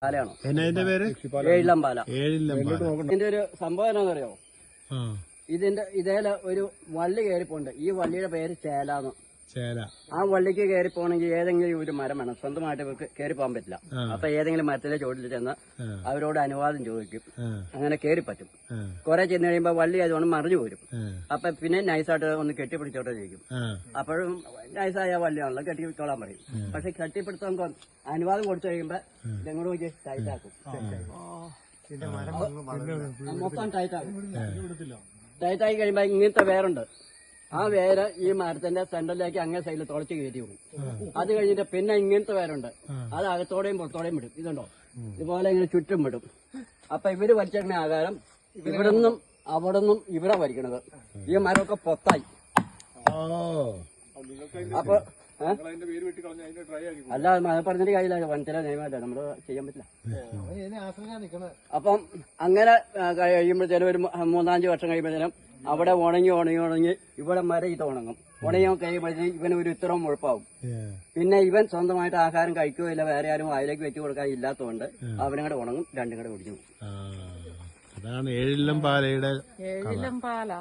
പാലയാണോ എന്നതിന്റെ പേര് ഏഴിലം പാല. ഏഴില്ലം. ഇതിന്റെ ഒരു സംഭവം എന്താണെന്നറിയോ? ഇതേല ഒരു വള്ളി കയറിപ്പോണ്ട്. ഈ വള്ളിയുടെ പേര് ചേലാന്ന്. ചേല. ആ വള്ളിക്ക് കയറി പോകണമെങ്കിൽ ഏതെങ്കിലും ഒരു മരം വേണം. സ്വന്തമായിട്ട് കയറി പോകാൻ പറ്റില്ല. അപ്പൊ ഏതെങ്കിലും മരത്തിലെ ചോട്ടിൽ ചെന്ന് അവരോട് അനുവാദം ചോദിക്കും. അങ്ങനെ കയറി പറ്റും. കുറെ ചെന്ന് കഴിയുമ്പോ വള്ളി ആയതുകൊണ്ട് മറിഞ്ഞു പോരും. അപ്പൊ പിന്നെ നൈസായിട്ട് ഒന്ന് കെട്ടിപ്പിടിച്ചോട്ടെ ചോദിക്കും. അപ്പോഴും നൈസായ വള്ളിയാണല്ലോ, കെട്ടിപ്പിടിച്ചോളാൻ പറയും. പക്ഷെ കെട്ടിപ്പിടുത്താൻ അനുവാദം കൊടുത്തു കഴിയുമ്പോ ഇതെങ്ങോട്ട് നോക്കി ടൈറ്റാക്കും. മൊത്തം ടൈറ്റാക്കും. ടൈറ്റായി കഴിയുമ്പോ ഇങ്ങനത്തെ വേറുണ്ട്. ആ വേര് ഈ മരത്തിന്റെ സെന്ററിലേക്ക് അങ്ങേ സൈഡിൽ തുളച്ച് കയറ്റി പോകും. അത് കഴിഞ്ഞിട്ട് പിന്നെ ഇങ്ങനത്തെ വേരുണ്ട്. അത് അകത്തോടെയും പുറത്തോടെയും വിടും. ഇതുണ്ടോ, ഇതുപോലെ ഇങ്ങനെ ചുറ്റും വിടും. അപ്പൊ ഇവര് വലിച്ചെടുക്കുന്ന ആകാരം ഇവിടുന്നും അവിടുന്നും ഇവിടെ വലിക്കണത്. ഈ മരമൊക്കെ പൊത്തായി. അപ്പൊ അല്ല, അത് പറഞ്ഞിട്ട് കാര്യമില്ല. വനത്തിലെ നിയമമല്ല, നമ്മള് ചെയ്യാൻ പറ്റില്ല. അപ്പം അങ്ങനെ കഴിയുമ്പോഴത്തേനും ഒരു 3-5 വർഷം കഴിയുമ്പോഴത്തേനും അവിടെ ഉണങ്ങി ഇവിടെ മരം ഇത് ഉണങ്ങും. ഉണങ്ങി കഴിയുമ്പോഴത്തേക്കും ഇവന് ഒരു ഇത്രയും മുഴുപ്പാവും. പിന്നെ ഇവൻ സ്വന്തമായിട്ട് ആഹാരം കഴിക്കുകയോ ഇല്ല, വേറെ ആരും വായിലേക്ക് വെച്ച് കൊടുക്കാൻ ഇല്ലാത്തതുകൊണ്ട് അവനും കൂടെ ഉണങ്ങും, രണ്ടും കൂടെ കുടിച്ചു. അതാണ് ഏഴില്ലം പാലയുടെ ഏഴിലം പാല.